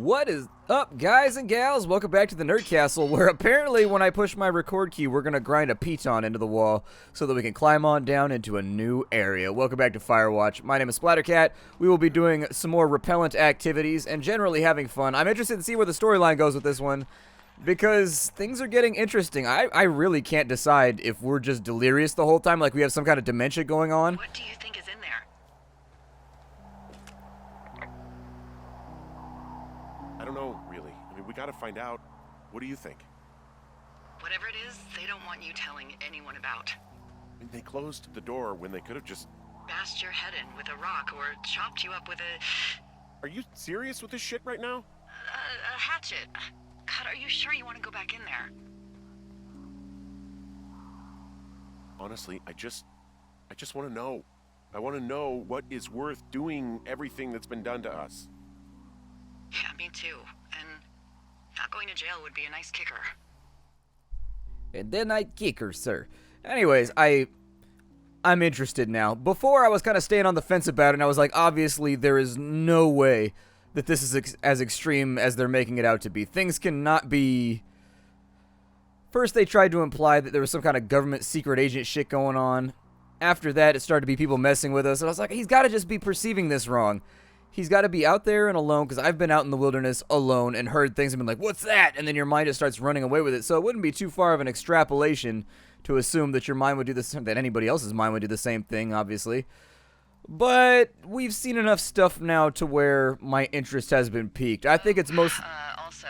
What is up, guys and gals? Welcome back to the Nerd Castle, where apparently when I push my record key, we're going to grind a piton into the wall so that we can climb on down into a new area. Welcome back to Firewatch. My name is Splattercat. We will be doing some more repellent activities and generally having fun. I'm interested to see where the storyline goes with this one, because things are getting interesting. I really can't decide if we're just delirious the whole time, like we have some kind of dementia going on. What do you think is in there? I don't know, really. I mean, we gotta find out. What do you think? Whatever it is, they don't want you telling anyone about. I mean, they closed the door when they could have just... Bashed your head in with a rock or chopped you up with a... Are you serious with this shit right now? a hatchet. God, are you sure you want to go back in there? Honestly, I just want to know. I want to know what is worth doing everything that's been done to us. Yeah, me too. And not going to jail would be a nice kicker. And then I kick her, sir. Anyways, I'm interested now. Before, I was kind of staying on the fence about it, and I was like, obviously, there is no way that this is as extreme as they're making it out to be. Things cannot be... First, they tried to imply that there was some kind of government secret agent shit going on. After that, it started to be people messing with us, and I was like, he's got to just be perceiving this wrong. He's got to be out there and alone, because I've been out in the wilderness alone and heard things and been like, what's that? And then your mind just starts running away with it. So it wouldn't be too far of an extrapolation to assume that your mind would do the same, that anybody else's mind would do the same thing, obviously. But we've seen enough stuff now to where my interest has been piqued. I think it's most... Also,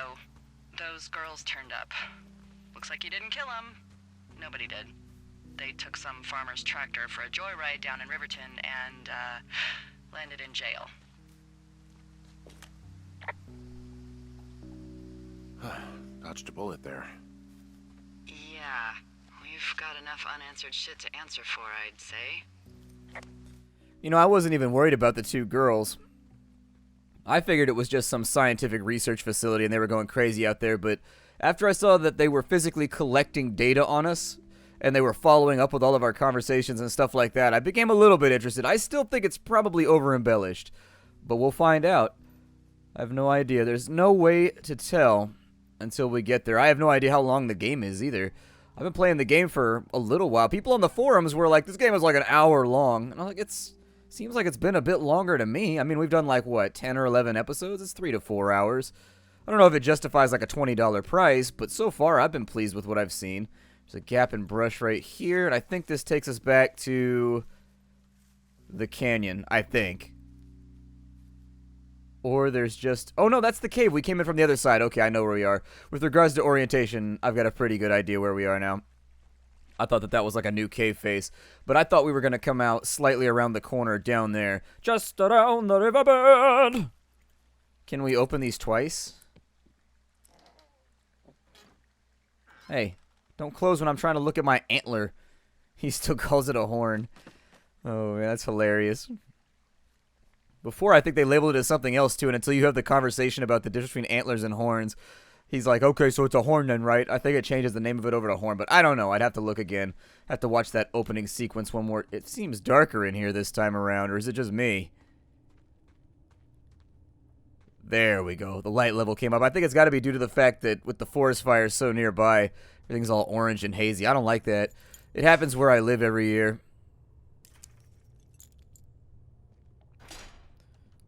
those girls turned up. Looks like you didn't kill them. Nobody did. They took some farmer's tractor for a joyride down in Riverton and, landed in jail. Dodged a bullet there. Yeah, we've got enough unanswered shit to answer for, I'd say. You know, I wasn't even worried about the two girls. I figured it was just some scientific research facility and they were going crazy out there, but after I saw that they were physically collecting data on us, and they were following up with all of our conversations and stuff like that, I became a little bit interested. I still think it's probably over-embellished, but we'll find out. I have no idea. There's no way to tell until we get there. I have no idea how long the game is either. I've been playing the game for a little while. People on the forums were like, this game is like an hour long. And I'm like, seems like it's been a bit longer to me. I mean, we've done like, what, 10 or 11 episodes? It's 3 to 4 hours. I don't know if it justifies like a $20 price, but so far I've been pleased with what I've seen. There's a gap and brush right here, and I think this takes us back to the canyon, I think. Or there's just... Oh, no, that's the cave. We came in from the other side. Okay, I know where we are. With regards to orientation, I've got a pretty good idea where we are now. I thought that was like a new cave face. But I thought we were going to come out slightly around the corner down there. Just around the riverbed! Can we open these twice? Hey, don't close when I'm trying to look at my antler. He still calls it a horn. Oh, man, that's hilarious. Before, I think they labeled it as something else, too, and until you have the conversation about the difference between antlers and horns, he's like, okay, so it's a horn then, right? I think it changes the name of it over to horn, but I don't know. I'd have to look again. Have to watch that opening sequence one more. It seems darker in here this time around, or is it just me? There we go. The light level came up. I think it's got to be due to the fact that with the forest fires so nearby, everything's all orange and hazy. I don't like that. It happens where I live every year.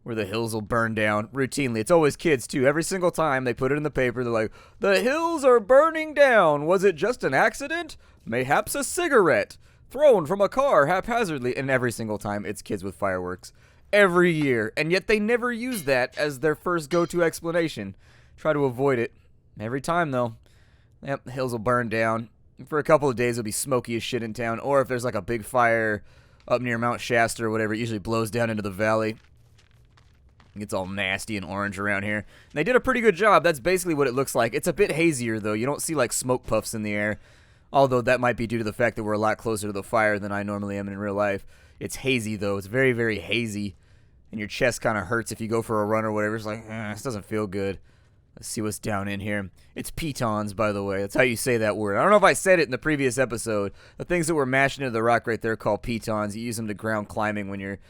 Where the hills will burn down routinely. It's always kids, too. Every single time they put it in the paper, they're like, the hills are burning down. Was it just an accident? Mayhaps a cigarette thrown from a car haphazardly. And every single time, it's kids with fireworks. Every year. And yet they never use that as their first go-to explanation. Try to avoid it. Every time, though. Yep, the hills will burn down. For a couple of days, it'll be smoky as shit in town. Or if there's like a big fire up near Mount Shasta or whatever, it usually blows down into the valley. It gets all nasty and orange around here. And they did a pretty good job. That's basically what it looks like. It's a bit hazier, though. You don't see, like, smoke puffs in the air. Although that might be due to the fact that we're a lot closer to the fire than I normally am in real life. It's hazy, though. It's very, very hazy. And your chest kind of hurts if you go for a run or whatever. It's like, this doesn't feel good. Let's see what's down in here. It's pitons, by the way. That's how you say that word. I don't know if I said it in the previous episode. The things that were mashed into the rock right there are called pitons. You use them to ground climbing when you're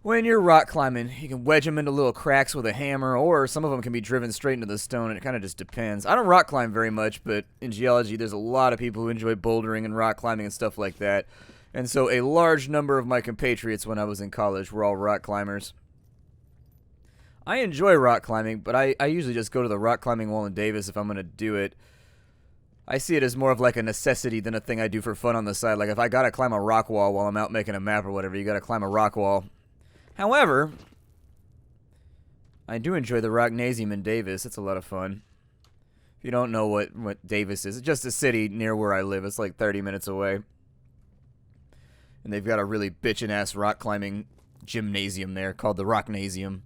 When you're rock climbing, you can wedge them into little cracks with a hammer, or some of them can be driven straight into the stone, and it kind of just depends. I don't rock climb very much, but in geology, there's a lot of people who enjoy bouldering and rock climbing and stuff like that. And so a large number of my compatriots when I was in college were all rock climbers. I enjoy rock climbing, but I usually just go to the rock climbing wall in Davis if I'm going to do it. I see it as more of like a necessity than a thing I do for fun on the side. Like if I got to climb a rock wall while I'm out making a map or whatever, you got to climb a rock wall. However, I do enjoy the Rocknasium in Davis. It's a lot of fun. If you don't know what Davis is, it's just a city near where I live. It's like 30 minutes away. And they've got a really bitchin'-ass rock climbing gymnasium there called the Rocknasium.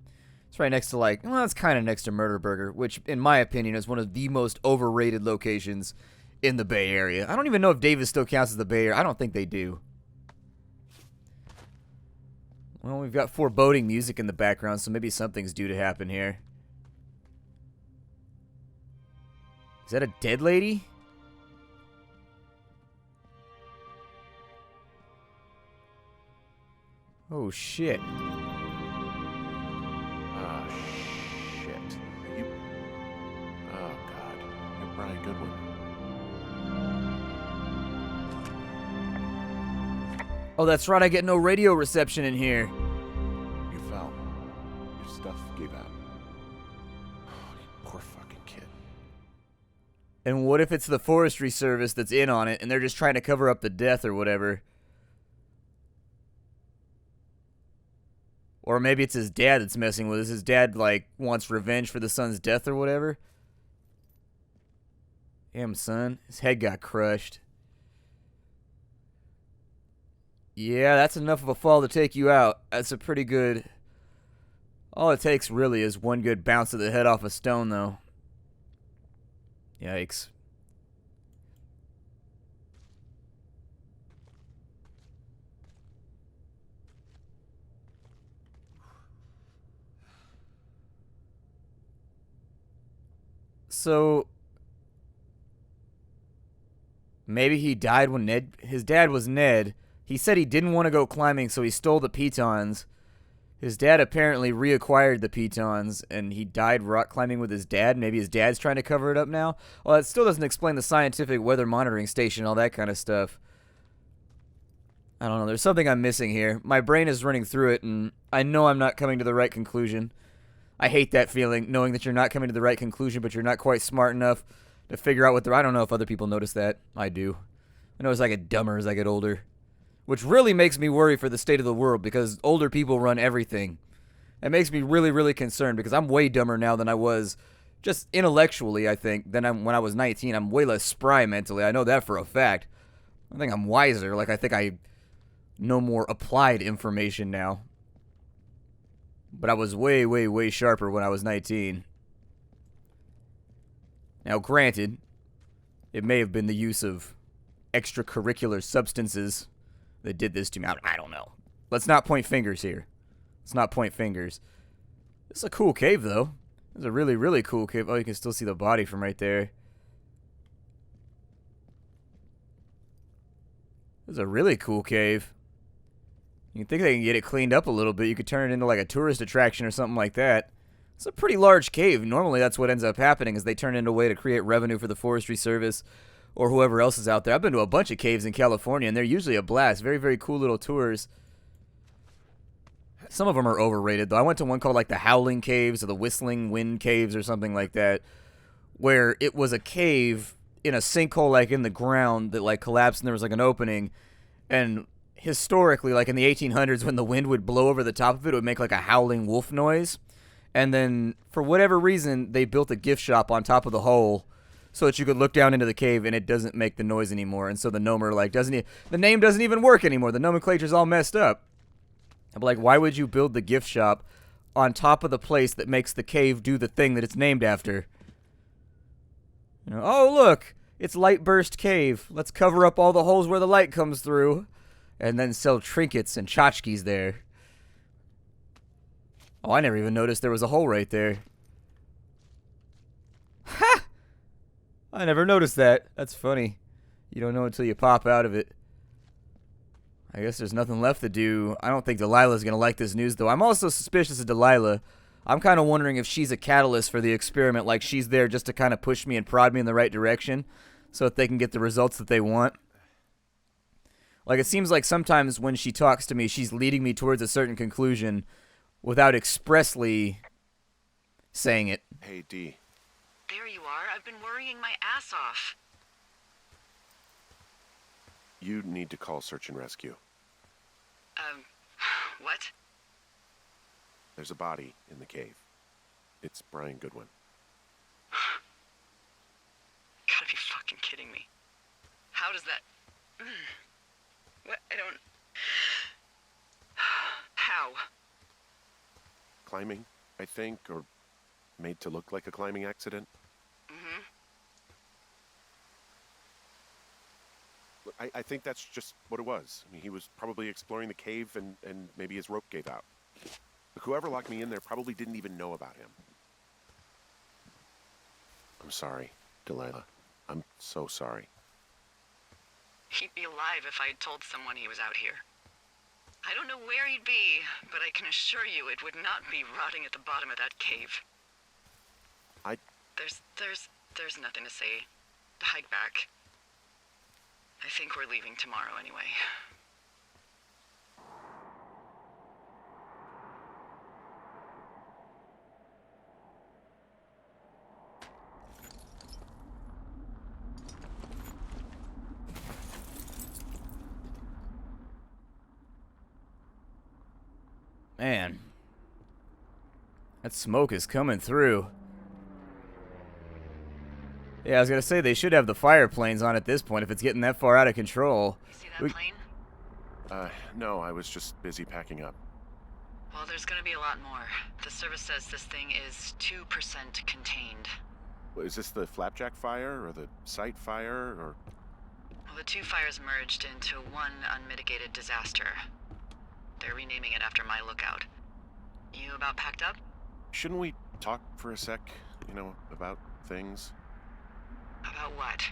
It's right next to it's kind of next to Murder Burger, which in my opinion is one of the most overrated locations in the Bay Area. I don't even know if Davis still counts as the Bay Area. I don't think they do. Well, we've got foreboding music in the background, so maybe something's due to happen here. Is that a dead lady? Oh, shit. Oh, shit. You... Oh, God. You're Brian Goodwin. Oh, that's right, I get no radio reception in here. You fell. Your stuff gave out. Oh, you poor fucking kid. And what if it's the Forestry Service that's in on it, and they're just trying to cover up the death or whatever? Or maybe it's his dad that's messing with us. His dad, wants revenge for the son's death or whatever. Damn, son. His head got crushed. Yeah, that's enough of a fall to take you out. That's a pretty good... All it takes, really, is one good bounce of the head off a stone, though. Yikes. So... maybe he died when his dad was Ned. He said he didn't want to go climbing, so he stole the pitons. His dad apparently reacquired the pitons, and he died rock climbing with his dad. Maybe his dad's trying to cover it up now. Well, that still doesn't explain the scientific weather monitoring station and all that kind of stuff. I don't know. There's something I'm missing here. My brain is running through it, and I know I'm not coming to the right conclusion. I hate that feeling, knowing that you're not coming to the right conclusion, but you're not quite smart enough to figure out what I don't know if other people notice that. I do. I know as I get dumber as I get older. Which really makes me worry for the state of the world, because older people run everything. It makes me really, really concerned, because I'm way dumber now than I was, just intellectually, I think, than when I was 19. I'm way less spry mentally. I know that for a fact. I think I'm wiser. I think I know more applied information now. But I was way, way, way sharper when I was 19. Now, granted, it may have been the use of extracurricular substances that did this to me. I don't know. Let's not point fingers here. Let's not point fingers. This is a cool cave, though. This is a really, really cool cave. Oh, you can still see the body from right there. This is a really cool cave. You think they can get it cleaned up a little bit. You could turn it into like a tourist attraction or something like that. It's a pretty large cave. Normally that's what ends up happening, is they turn it into a way to create revenue for the Forestry Service or whoever else is out there. I've been to a bunch of caves in California, and they're usually a blast. Very, very cool little tours. Some of them are overrated, though. I went to one called, the Howling Caves or the Whistling Wind Caves or something like that, where it was a cave in a sinkhole, in the ground that, collapsed, and there was, an opening. And historically, in the 1800s, when the wind would blow over the top of it would make, a howling wolf noise. And then, for whatever reason, they built a gift shop on top of the hole, so that you could look down into the cave and it doesn't make the noise anymore. And so the nomer, the name doesn't even work anymore. The nomenclature's all messed up. I'm why would you build the gift shop on top of the place that makes the cave do the thing that it's named after? Oh, look, it's Light Burst Cave. Let's cover up all the holes where the light comes through and then sell trinkets and tchotchkes there. Oh, I never even noticed there was a hole right there. Ha! I never noticed that. That's funny. You don't know until you pop out of it. I guess there's nothing left to do. I don't think Delilah's going to like this news, though. I'm also suspicious of Delilah. I'm kind of wondering if she's a catalyst for the experiment, like she's there just to kind of push me and prod me in the right direction so that they can get the results that they want. Like, it seems like sometimes when she talks to me, she's leading me towards a certain conclusion without expressly saying it. Hey, D. There you are. I've been worrying my ass off. You need to call search and rescue. What? There's a body in the cave. It's Brian Goodwin. Gotta be fucking kidding me. How does that... What? I don't... How? Climbing, I think, or made to look like a climbing accident. Mm-hmm. I think that's just what it was. I mean, he was probably exploring the cave and maybe his rope gave out. Look, whoever locked me in there probably didn't even know about him. I'm sorry, Delilah. I'm so sorry. He'd be alive if I had told someone he was out here. I don't know where he'd be, but I can assure you it would not be rotting at the bottom of that cave. There's nothing to say. Hike back. I think we're leaving tomorrow anyway. Man, that smoke is coming through. Yeah, I was gonna say they should have the fire planes on at this point if it's getting that far out of control. You see that plane? No, I was just busy packing up. Well, there's gonna be a lot more. The service says this thing is 2% contained. Is this the Flapjack fire or the site fire or... Well, the two fires merged into one unmitigated disaster. They're renaming it after my lookout. You about packed up? Shouldn't we talk for a sec, you know, about things? About what?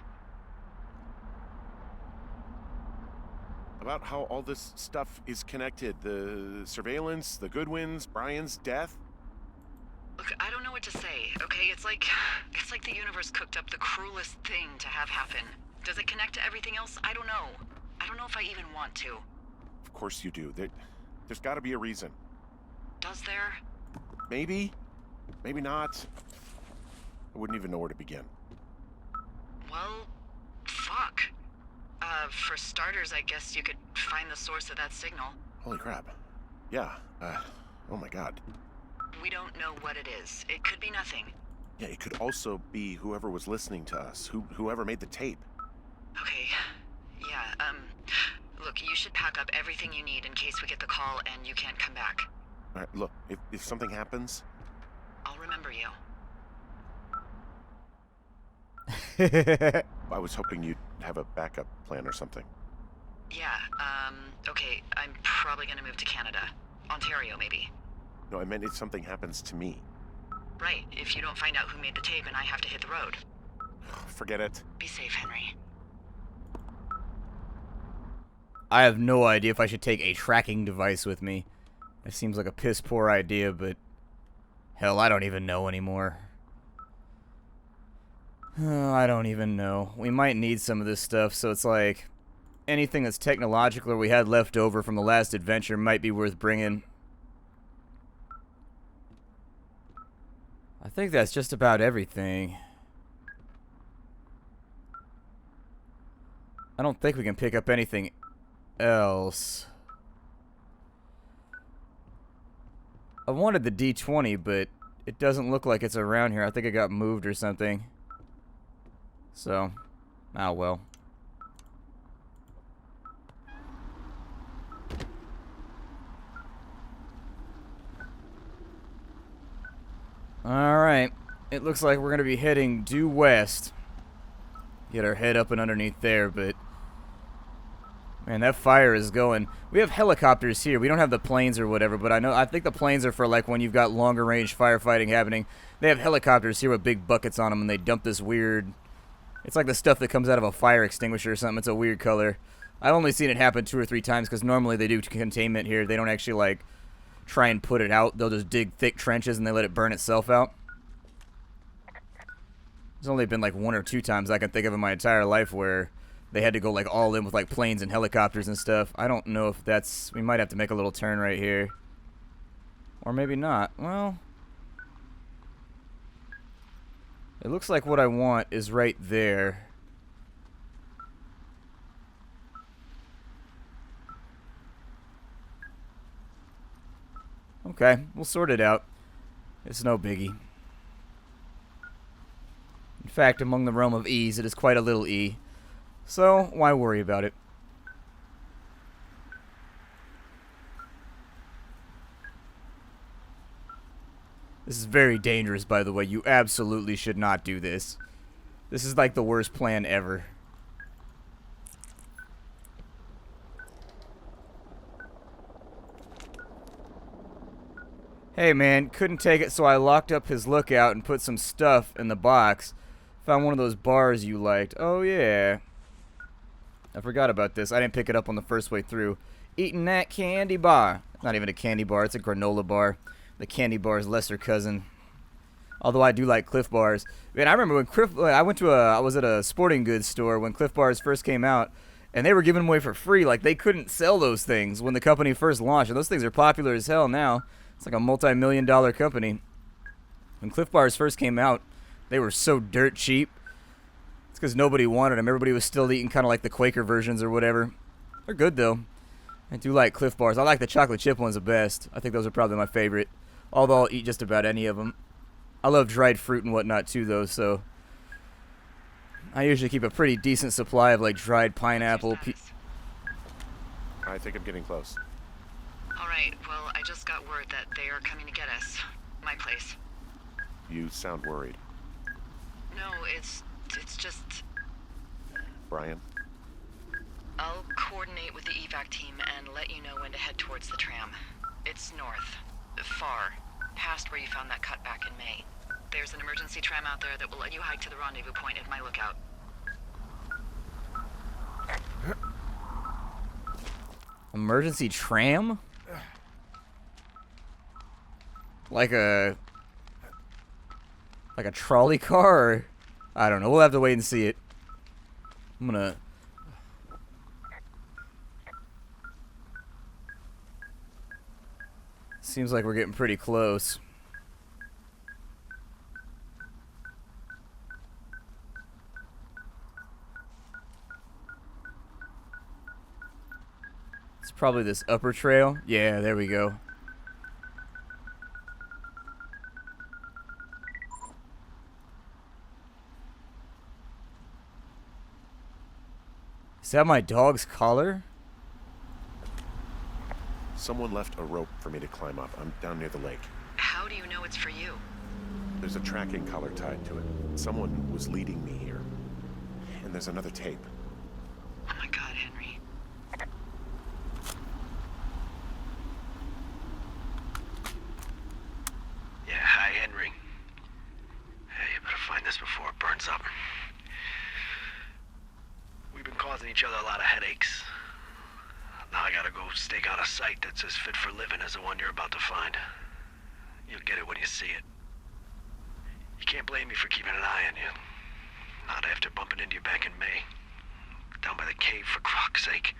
About how all this stuff is connected. The surveillance, the Goodwins, Brian's death. Look, I don't know what to say, okay? It's like the universe cooked up the cruelest thing to have happen. Does it connect to everything else? I don't know. I don't know if I even want to. Of course you do. There's got to be a reason. Does there? Maybe. Maybe not. I wouldn't even know where to begin. Well, fuck. For starters, I guess you could find the source of that signal. Holy crap. Yeah. Oh my god. We don't know what it is. It could be nothing. Yeah, it could also be whoever was listening to us, whoever made the tape. Okay. Yeah, look, you should pack up everything you need in case we get the call and you can't come back. All right, look, if something happens... I'll remember you. I was hoping you'd have a backup plan or something. Yeah, okay, I'm probably gonna move to Canada. Ontario, maybe. No, I meant if something happens to me. Right, if you don't find out who made the tape and I have to hit the road. Forget it. Be safe, Henry. I have no idea if I should take a tracking device with me. It seems like a piss poor idea, but hell, I don't even know anymore. Oh, I don't even know. We might need some of this stuff, so it's like anything that's technological or we had left over from the last adventure might be worth bringing. I think that's just about everything. I don't think we can pick up anything else. I wanted the D20, but it doesn't look like it's around here. I think it got moved or something. So, oh well. Alright. It looks like we're going to be heading due west. Get our head up and underneath there, but... Man, that fire is going. We have helicopters here. We don't have the planes or whatever, but I think the planes are for like when you've got longer range firefighting happening. They have helicopters here with big buckets on them, and they dump this weird... It's like the stuff that comes out of a fire extinguisher or something. It's a weird color. I've only seen it happen 2 or 3 times because normally they do containment here. They don't actually, like, try and put it out. They'll just dig thick trenches and they let it burn itself out. There's only been, like, 1 or 2 times I can think of in my entire life where they had to go, like, all in with, like, planes and helicopters and stuff. I don't know if that's... We might have to make a little turn right here. Or maybe not. Well... It looks like what I want is right there. Okay, we'll sort it out. It's no biggie. In fact, among the realm of E's, it is quite a little E. So, why worry about it? This is very dangerous, by the way. You absolutely should not do this. This is like the worst plan ever. Hey man, couldn't take it, so I locked up his lookout and put some stuff in the box. Found one of those bars you liked. Oh yeah. I forgot about this. I didn't pick it up on the first way through. Eating that candy bar. Not even a candy bar, it's a granola bar. The candy bar's lesser cousin. Although I do like Cliff Bars. Man, I remember when I was at a sporting goods store when Cliff Bars first came out, and they were giving them away for free. Like, they couldn't sell those things when the company first launched. And those things are popular as hell now. It's like a multi-million-dollar company. When Cliff Bars first came out, they were so dirt cheap. It's because nobody wanted them. Everybody was still eating kind of like the Quaker versions or whatever. They're good, though. I do like Cliff Bars. I like the chocolate chip ones the best. I think those are probably my favorite. Although I'll eat just about any of them. I love dried fruit and whatnot too, though, so I usually keep a pretty decent supply of, like, dried pineapple. I think I'm getting close. Alright, well, I just got word that they are coming to get us. My place. You sound worried. No, it's just... Brian? I'll coordinate with the evac team and let you know when to head towards the tram. It's north. Far. Past where you found that cut back in May. There's an emergency tram out there that will let you hike to the rendezvous point at my lookout. Emergency tram? Like a trolley car? Or, I don't know. We'll have to wait and see it. I'm gonna... Seems like we're getting pretty close. It's probably this upper trail. Yeah, there we go. Is that my dog's collar? Someone left a rope for me to climb up. I'm down near the lake. How do you know it's for you? There's a tracking collar tied to it. Someone was leading me here. And there's another tape. Oh my god, Henry. Yeah, hi, Henry. Hey, you better find this before it burns up. We've been causing each other a lot of headaches. Now I gotta go stake out a site that's as fit for living as the one you're about to find. You'll get it when you see it. You can't blame me for keeping an eye on you. Not after bumping into you back in May. Down by the cave, for croc's sake.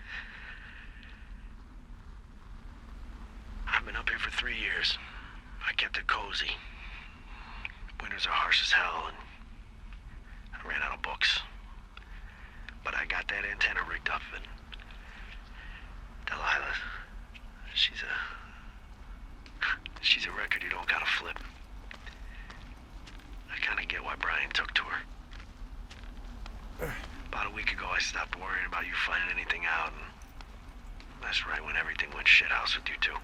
I've been up here for 3 years. I kept it cozy. Winters are harsh as hell, and I ran out of books. But I got that antenna rigged up, and Delilah, she's a record you don't gotta flip. I kinda get why Brian took to her. About a week ago, I stopped worrying about you finding anything out, and that's right when everything went shithouse with you two.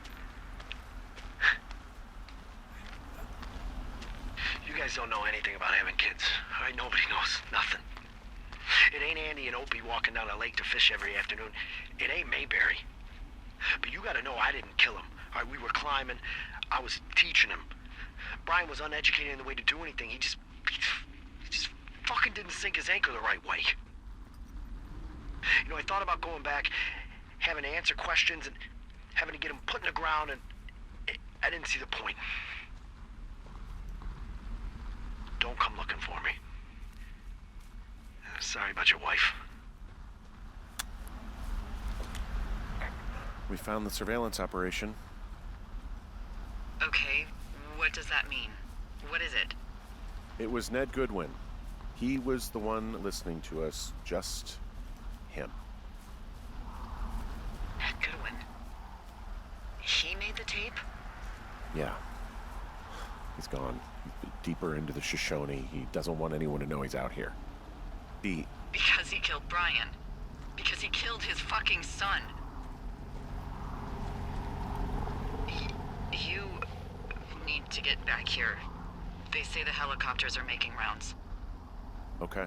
You guys don't know anything about having kids. All right, nobody knows nothing. It ain't Andy and Opie walking down a lake to fish every afternoon. It ain't Mayberry. But you gotta know I didn't kill him. All right, we were climbing. I was teaching him. Brian was uneducated in the way to do anything. He just fucking didn't sink his anchor the right way. You know, I thought about going back, having to answer questions, and having to get him put in the ground, and I didn't see the point. Don't come looking for me. Sorry about your wife. We found the surveillance operation. Okay, what does that mean? What is it? It was Ned Goodwin. He was the one listening to us, just him. Ned Goodwin. He made the tape? Yeah. He's gone deeper into the Shoshone. He doesn't want anyone to know he's out here. Because he killed Brian. Because he killed his fucking son. You need to get back here. They say the helicopters are making rounds. Okay.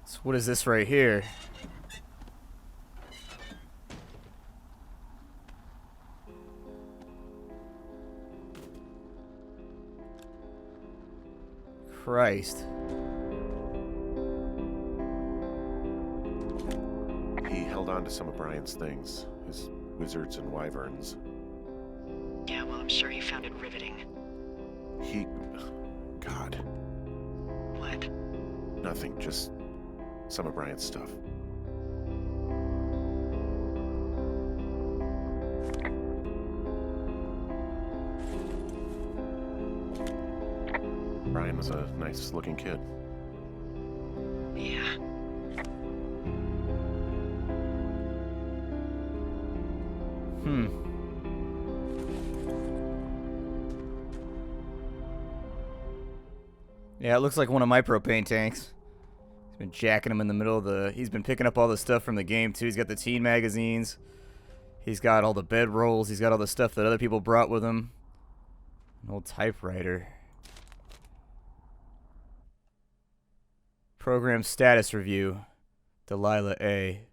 So what is this right here? Christ. He held on to some of Brian's things, his wizards and wyverns. Yeah, well, I'm sure he found it riveting. God, What? nothing, just some of Brian's stuff. Brian was a nice-looking kid. Yeah. Yeah, it looks like one of my propane tanks. He's been jacking him in the middle of the... He's been picking up all the stuff from the game, too. He's got the teen magazines. He's got all the bed rolls. He's got all the stuff that other people brought with them. An old typewriter. Program status review. Delilah A.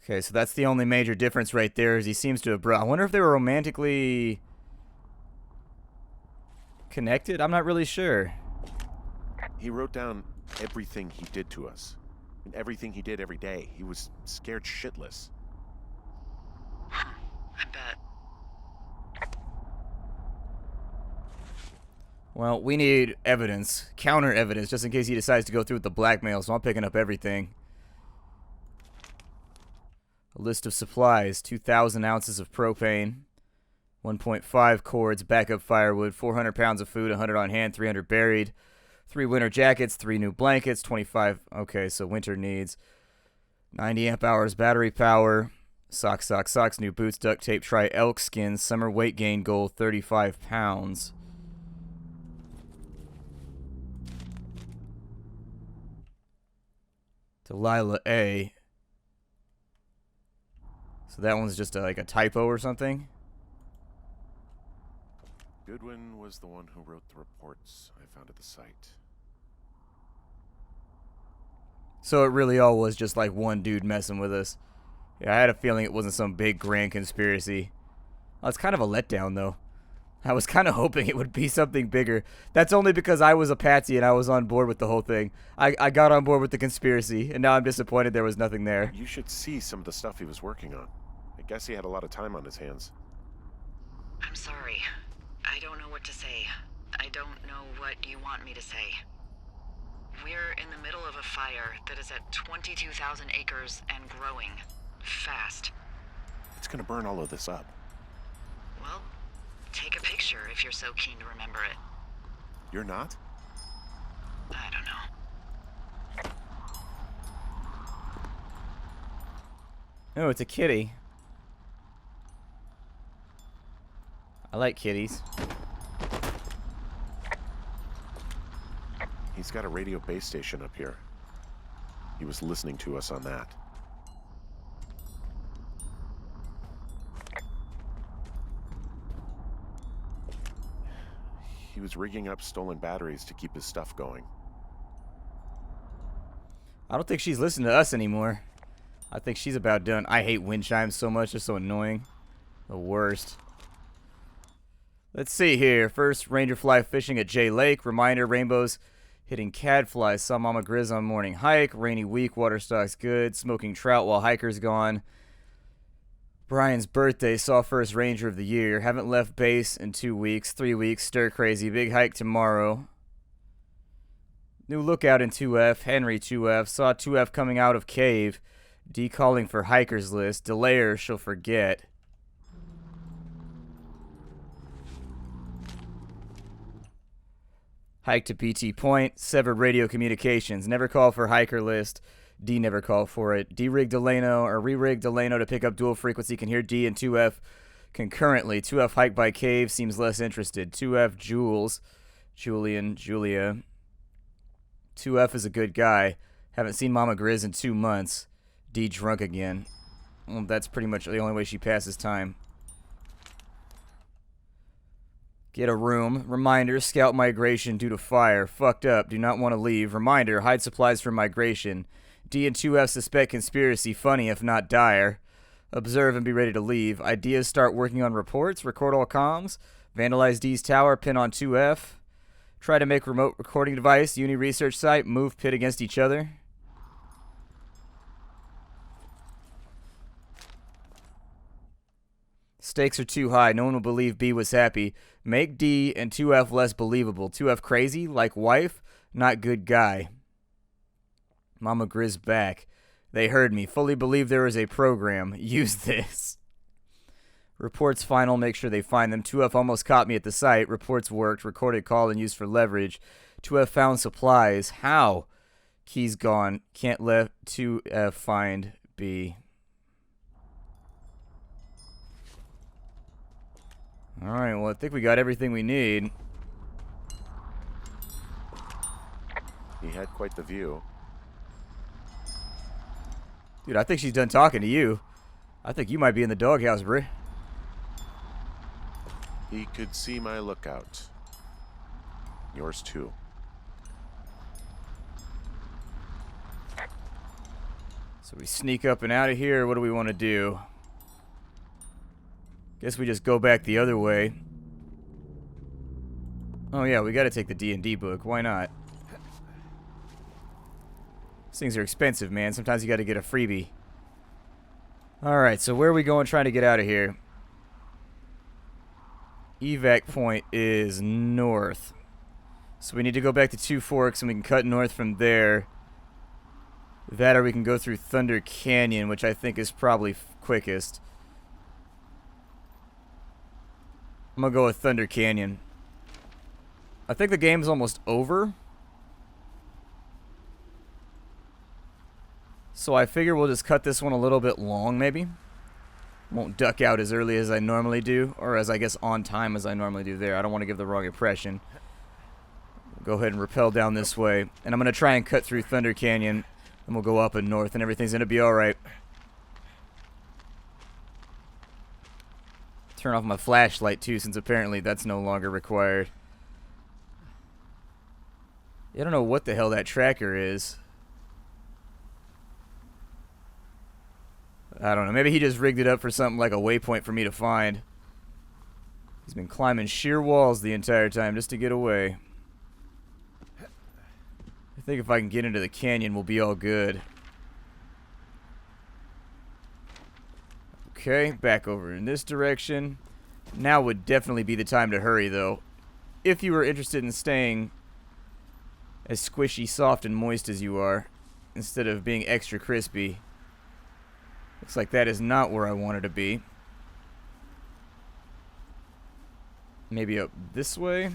Okay, so that's the only major difference right there is he seems to have brought... I wonder if they were romantically connected? I'm not really sure. He wrote down everything he did to us. And everything he did every day. He was scared shitless. I bet. Well, we need evidence. Counter evidence, just in case he decides to go through with the blackmail, so I'm picking up everything. A list of supplies, 2,000 ounces of propane, 1.5 cords, backup firewood, 400 pounds of food, 100 on hand, 300 buried, 3 winter jackets, 3 new blankets, 25, okay, so winter needs, 90 amp hours battery power, socks, new boots, duct tape, try elk skins, summer weight gain goal, 35 pounds. Delilah A. So that one's just like a typo or something? Goodwin was the one who wrote the reports I found at the site. So it really all was just like one dude messing with us. Yeah, I had a feeling it wasn't some big grand conspiracy. Well, it's kind of a letdown though. I was kind of hoping it would be something bigger. That's only because I was a patsy and I was on board with the whole thing. I got on board with the conspiracy, and now I'm disappointed there was nothing there. You should see some of the stuff he was working on. I guess he had a lot of time on his hands. I'm sorry. I don't know what to say. I don't know what you want me to say. We're in the middle of a fire that is at 22,000 acres and growing. Fast. It's gonna burn all of this up. Well, take a picture if you're so keen to remember it. You're not? I don't know. Oh, it's a kitty. I like kitties. He's got a radio base station up here. He was listening to us on that. He was rigging up stolen batteries to keep his stuff going. I don't think she's listening to us anymore. I think she's about done. I hate wind chimes so much. They're so annoying. The worst. Let's see here. First, ranger fly fishing at J Lake. Reminder, rainbows hitting cadflies. Saw Mama Grizz on morning hike. Rainy week, water stock's good. Smoking trout while hiker's gone. Brian's birthday, saw first ranger of the year. Haven't left base in 2 weeks. 3 weeks, stir crazy. Big hike tomorrow. New lookout in 2F. Henry 2F. Saw 2F coming out of cave. D calling for hikers list. Delayer, she'll forget. Hike to PT Point. Severed radio communications. Never call for hiker list. D never called for it. D-rig Delano or re-rig Delano to pick up dual frequency. Can hear D and 2F concurrently. 2F hike by cave. Seems less interested. 2F Jules. Julian. Julia. 2F is a good guy. Haven't seen Mama Grizz in 2 months. D drunk again. Well, that's pretty much the only way she passes time. Get a room. Reminder, scout migration due to fire. Fucked up. Do not want to leave. Reminder, hide supplies for migration. D and 2F suspect conspiracy. Funny if not dire. Observe and be ready to leave. Ideas, start working on reports. Record all comms. Vandalize D's tower. Pin on 2F. Try to make remote recording device. Uni research site. Move pit against each other. Stakes are too high. No one will believe B was happy. Make D and 2F less believable. 2F crazy, like wife, not good guy. Mama Grizz back. They heard me. Fully believe there is a program. Use this. Reports final. Make sure they find them. 2F almost caught me at the site. Reports worked. Recorded call and used for leverage. 2F found supplies. How? Key's gone. Can't let 2F find B. Alright, well, I think we got everything we need. He had quite the view. Dude, I think she's done talking to you. I think you might be in the doghouse, Bri. He could see my lookout. Yours too. So we sneak up and out of here. What do we want to do? Guess we just go back the other way. Oh yeah, we gotta take the D&D book. Why not? These things are expensive, man. Sometimes you gotta get a freebie. Alright, so where are we going trying to get out of here? Evac point is north. So we need to go back to Two Forks and we can cut north from there. That or we can go through Thunder Canyon, which I think is probably quickest. I'm gonna go with Thunder Canyon. I think the game's almost over. So I figure we'll just cut this one a little bit long, maybe. Won't duck out as early as I normally do, or as I guess on time as I normally do there. I don't want to give the wrong impression. Go ahead and rappel down this way. And I'm gonna try and cut through Thunder Canyon. And we'll go up and north and everything's gonna be alright. Turn off my flashlight too, since apparently that's no longer required. I don't know what the hell that tracker is. I don't know. Maybe he just rigged it up for something like a waypoint for me to find. He's been climbing sheer walls the entire time just to get away. I think if I can get into the canyon, we'll be all good. Okay, back over in this direction. Now would definitely be the time to hurry, though. If you were interested in staying as squishy, soft, and moist as you are, instead of being extra crispy. Looks like that is not where I wanted to be. Maybe up this way?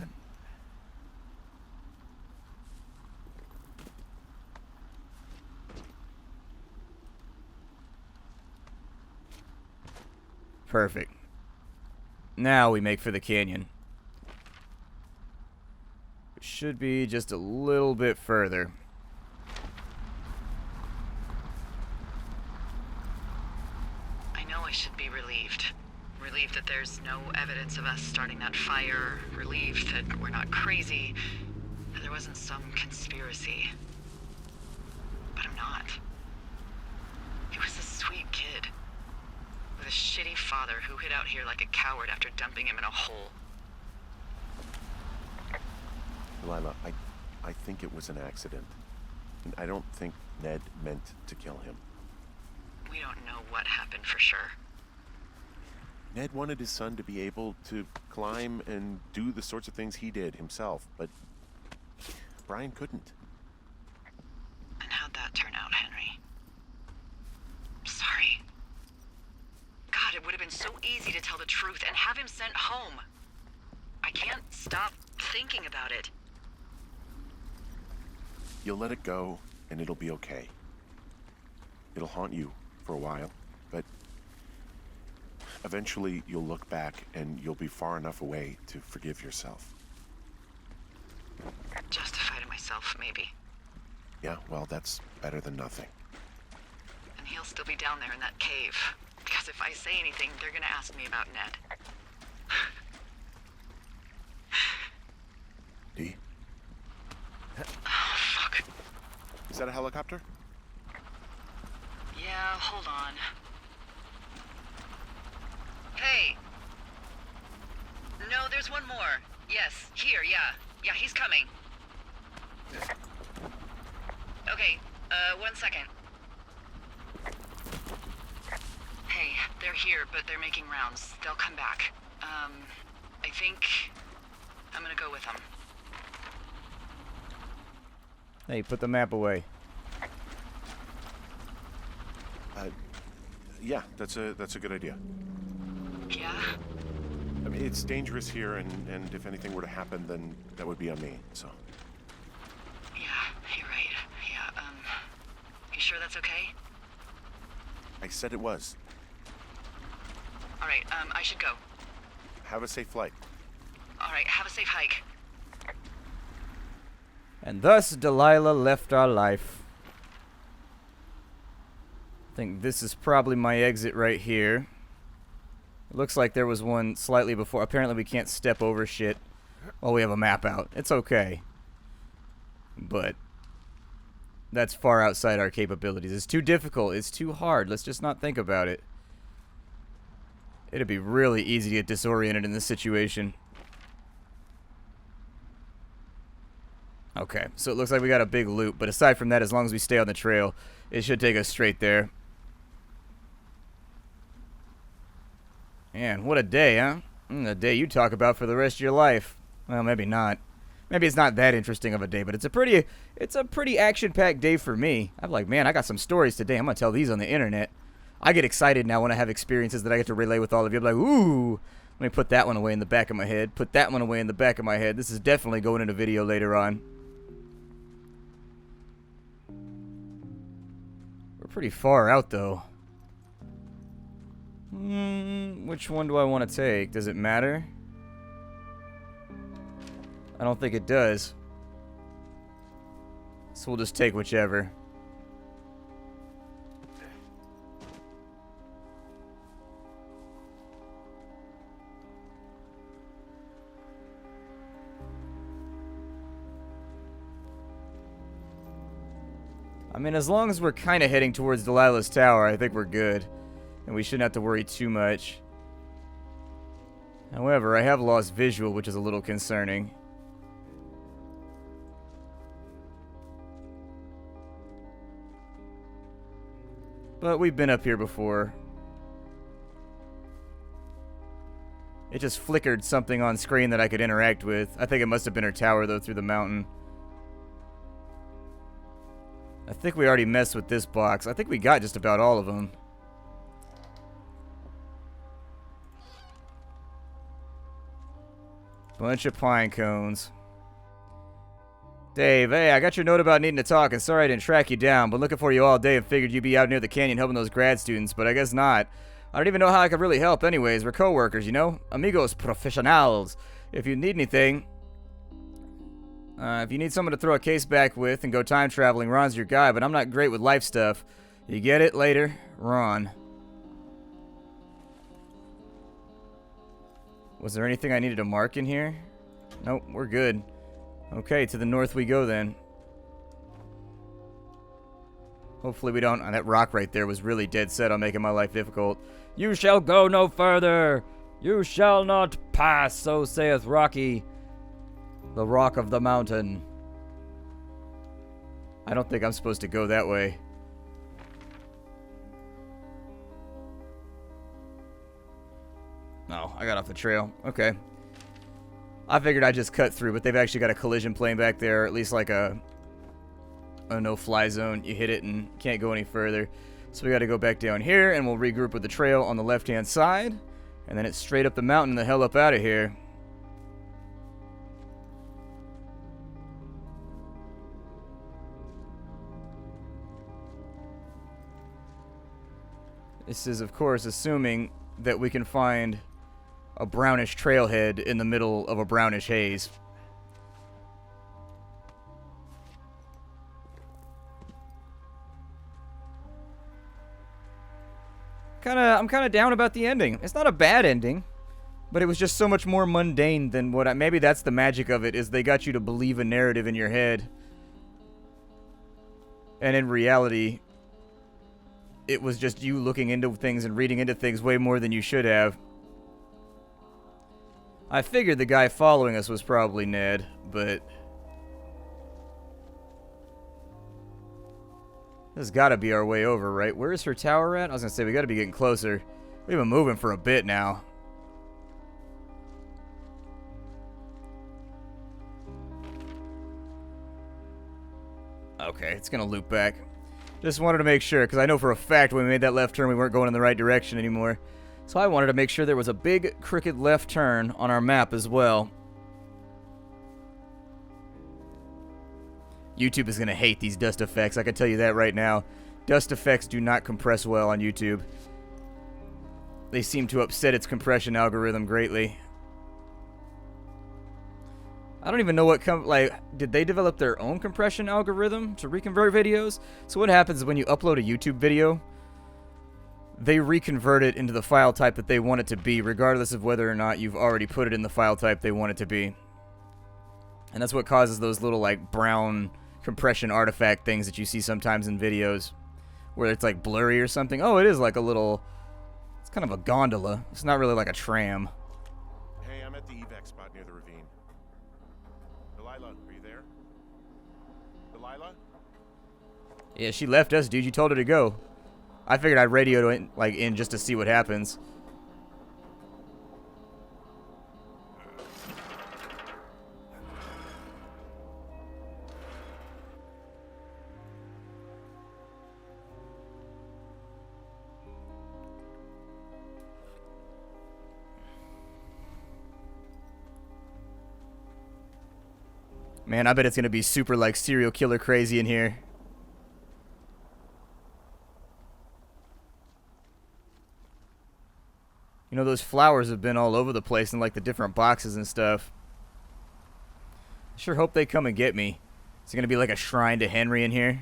Perfect. Now we make for the canyon. It should be just a little bit further. I know I should be relieved. Relieved that there's no evidence of us starting that fire. Relieved that we're not crazy. That there wasn't some conspiracy. But I'm not. He was a sweet kid. With a shitty father who hid out here like a coward after dumping him in a hole. Delilah, I think it was an accident. And I don't think Ned meant to kill him. We don't know what happened for sure. Ned wanted his son to be able to climb and do the sorts of things he did himself, but Brian couldn't. And how'd that turn out, Henry? Sorry. God, it would have been so easy to tell the truth and have him sent home. I can't stop thinking about it. You'll let it go, and it'll be okay. It'll haunt you for a while, but eventually you'll look back and you'll be far enough away to forgive yourself. Justify to myself, maybe. Yeah, well, that's better than nothing. And he'll still be down there in that cave. Because if I say anything, they're gonna ask me about Ned. Dee? Oh, fuck. Is that a helicopter? Yeah, hold on. Hey! No, there's one more. Yes, here, yeah. Yeah, he's coming. Okay, 1 second. Hey, they're here, but they're making rounds. They'll come back. I think I'm gonna go with them. Hey, put the map away. Yeah, that's a good idea. Yeah? I mean, it's dangerous here, and if anything were to happen, then that would be on me, so. Yeah, you're right. Yeah, you sure that's okay? I said it was. Alright, I should go. Have a safe flight. Alright, have a safe hike. And thus Delilah left our life. I think this is probably my exit right here. It looks like there was one slightly before. Apparently we can't step over shit while we have a map out. It's okay. But that's far outside our capabilities. It's too difficult. It's too hard. Let's just not think about it. It'd be really easy to get disoriented in this situation. Okay, so it looks like we got a big loop, but aside from that, as long as we stay on the trail, it should take us straight there. Man, what a day, huh? A day you talk about for the rest of your life. Well, maybe not. Maybe it's not that interesting of a day, but it's a pretty action-packed day for me. I'm like, man, I got some stories today. I'm gonna tell these on the internet. I get excited now when I have experiences that I get to relay with all of you. I'm like, ooh, let me put that one away in the back of my head. Put that one away in the back of my head. This is definitely going in a video later on. We're pretty far out, though. Which one do I want to take? Does it matter? I don't think it does. So we'll just take whichever. I mean, as long as we're kind of heading towards Delilah's tower, I think we're good. And we shouldn't have to worry too much. However, I have lost visual, which is a little concerning. But we've been up here before. It just flickered something on screen that I could interact with. I think it must have been her tower, though, through the mountain. I think we already messed with this box. I think we got just about all of them. Bunch of pine cones. Dave, hey, I got your note about needing to talk, and sorry I didn't track you down, but looking for you all day and figured you'd be out near the canyon helping those grad students, but I guess not. I don't even know how I could really help anyways. We're co-workers, you know? Amigos profesionales. If you need anything... if you need someone to throw a case back with and go time traveling, Ron's your guy, but I'm not great with life stuff. You get it? Later, Ron. Was there anything I needed to mark in here? Nope, we're good. Okay, to the north we go then. Hopefully we don't... that rock right there was really dead set on making my life difficult. You shall go no further. You shall not pass, so saith Rocky. The rock of the mountain. I don't think I'm supposed to go that way. No, I got off the trail. Okay. I figured I'd just cut through, but they've actually got a collision plane back there, or at least like a no-fly zone. You hit it and can't go any further. So we got to go back down here, and we'll regroup with the trail on the left-hand side. And then it's straight up the mountain the hell up out of here. This is, of course, assuming that we can find a brownish trailhead in the middle of a brownish haze. I'm kind of down about the ending. It's not a bad ending, but it was just so much more mundane than what maybe that's the magic of it, is they got you to believe a narrative in your head. And in reality, it was just you looking into things and reading into things way more than you should have. I figured the guy following us was probably Ned, but this has got to be our way over, right? Where is her tower at? I was going to say, we got to be getting closer. We've been moving for a bit now. Okay, it's going to loop back. Just wanted to make sure, because I know for a fact when we made that left turn, we weren't going in the right direction anymore. So I wanted to make sure there was a big crooked left turn on our map as well. YouTube is going to hate these dust effects, I can tell you that right now. Dust effects do not compress well on YouTube. They seem to upset its compression algorithm greatly. I don't even know what did they develop their own compression algorithm to reconvert videos? So what happens when you upload a YouTube video, they reconvert it into the file type that they want it to be, regardless of whether or not you've already put it in the file type they want it to be. And that's what causes those little like brown compression artifact things that you see sometimes in videos, where it's like blurry or something. Oh, it is like a little, it's kind of a gondola. It's not really like a tram. Hey, I'm at the evac spot near the ravine. Delilah, are you there? Delilah? Yeah, she left us, dude. You told her to go. I figured I'd radio in just to see what happens. Man, I bet it's gonna be super like serial killer crazy in here. You know, those flowers have been all over the place in like the different boxes and stuff. I sure hope they come and get me. Is it gonna be like a shrine to Henry in here?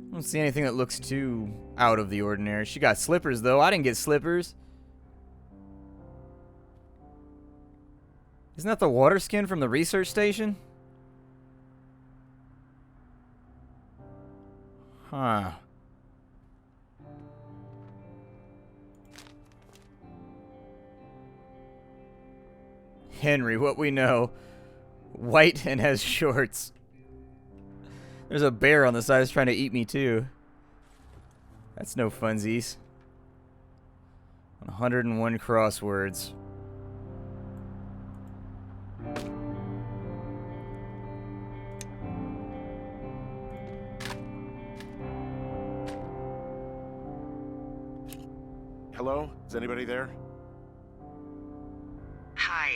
I don't see anything that looks too out of the ordinary. She got slippers, though. I didn't get slippers. Isn't that the water skin from the research station? Huh. Henry, what we know. White and has shorts. There's a bear on the side that's trying to eat me, too. That's no funsies. 101 crosswords. Hello? Is anybody there? Hi.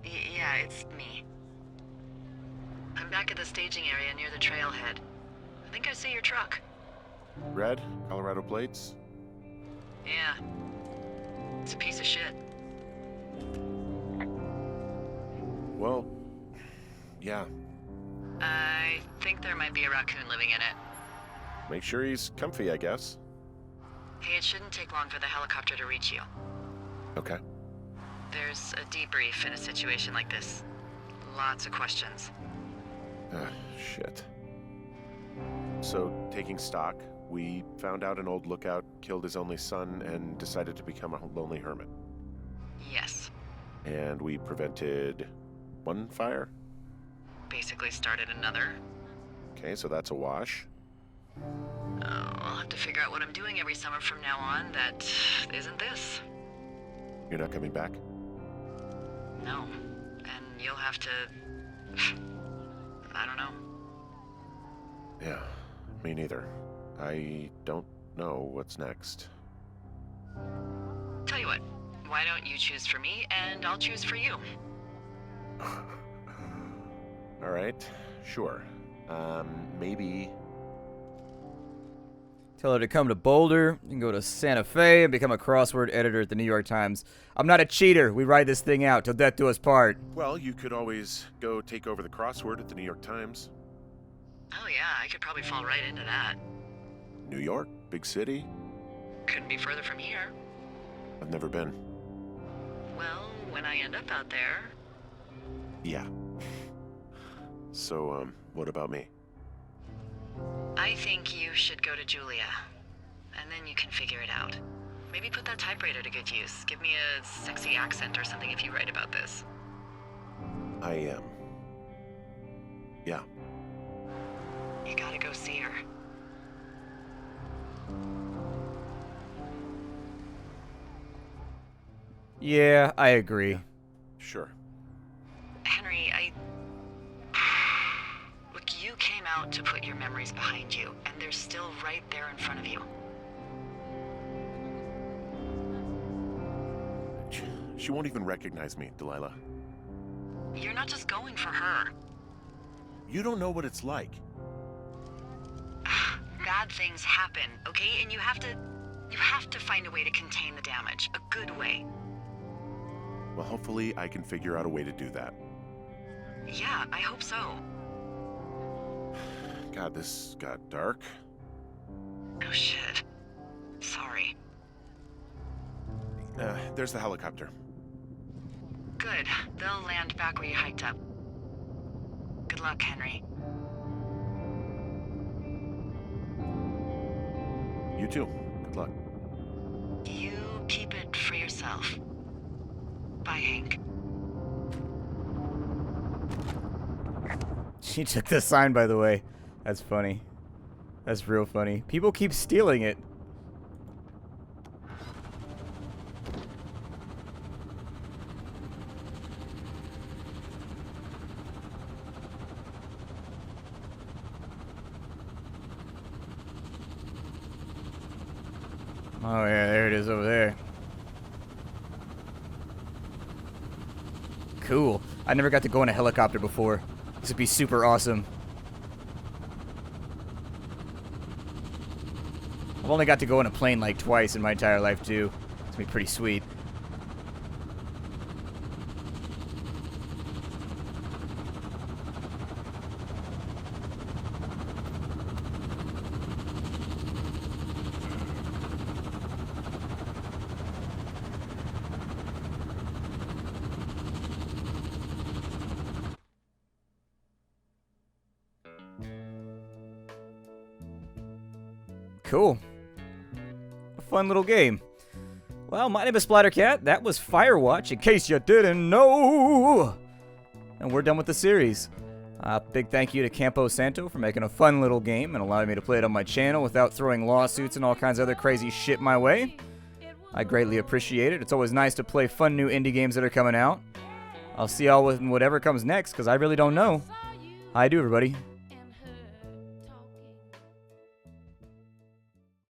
Yeah, it's me. I'm back at the staging area near the trailhead. I think I see your truck. Red? Colorado plates? Yeah. It's a piece of shit. Well, yeah. I think there might be a raccoon living in it. Make sure he's comfy, I guess. Hey, it shouldn't take long for the helicopter to reach you. Okay. There's a debrief in a situation like this. Lots of questions. Shit. So, taking stock, we found out an old lookout killed his only son and decided to become a lonely hermit. Yes. And we prevented one fire? Basically started another. Okay, so that's a wash. Oh, I'll have to figure out what I'm doing every summer from now on that isn't this. You're not coming back? No. And you'll have to... I don't know. Yeah, me neither. I don't know what's next. Tell you what, why don't you choose for me and I'll choose for you? All right, sure. Maybe... Tell her to come to Boulder, you can go to Santa Fe and become a crossword editor at the New York Times. I'm not a cheater. We ride this thing out till death do us part. Well, you could always go take over the crossword at the New York Times. Oh yeah, I could probably fall right into that. New York, big city. Couldn't be further from here. I've never been. Well, when I end up out there... Yeah. So, what about me? I think you should go to Julia. And then you can figure it out. Maybe put that typewriter to good use. Give me a sexy accent or something if you write about this. I am. Yeah. You gotta go see her. Yeah, I agree. Sure. Henry, Look, you came out to put your memories behind you, and they're still right there in front of you. She won't even recognize me, Delilah. You're not just going for her. You don't know what it's like. Bad things happen, okay? And you have to find a way to contain the damage. A good way. Well, hopefully I can figure out a way to do that. Yeah, I hope so. God, this got dark. Oh shit. Sorry. There's the helicopter. Good. They'll land back where you hiked up. Good luck, Henry. You too. Good luck. You keep it for yourself. Bye, Hank. She took the sign, by the way. That's funny. That's real funny. People keep stealing it. Oh yeah, there it is over there. Cool. I never got to go in a helicopter before. This would be super awesome. I've only got to go in a plane like twice in my entire life too. It's gonna be pretty sweet. Cool. A fun little game. Well, my name is Splattercat. That was Firewatch, in case you didn't know. And we're done with the series. Big thank you to Campo Santo for making a fun little game and allowing me to play it on my channel without throwing lawsuits and all kinds of other crazy shit my way. I greatly appreciate it. It's always nice to play fun new indie games that are coming out. I'll see y'all with whatever comes next, because I really don't know. How you do, everybody?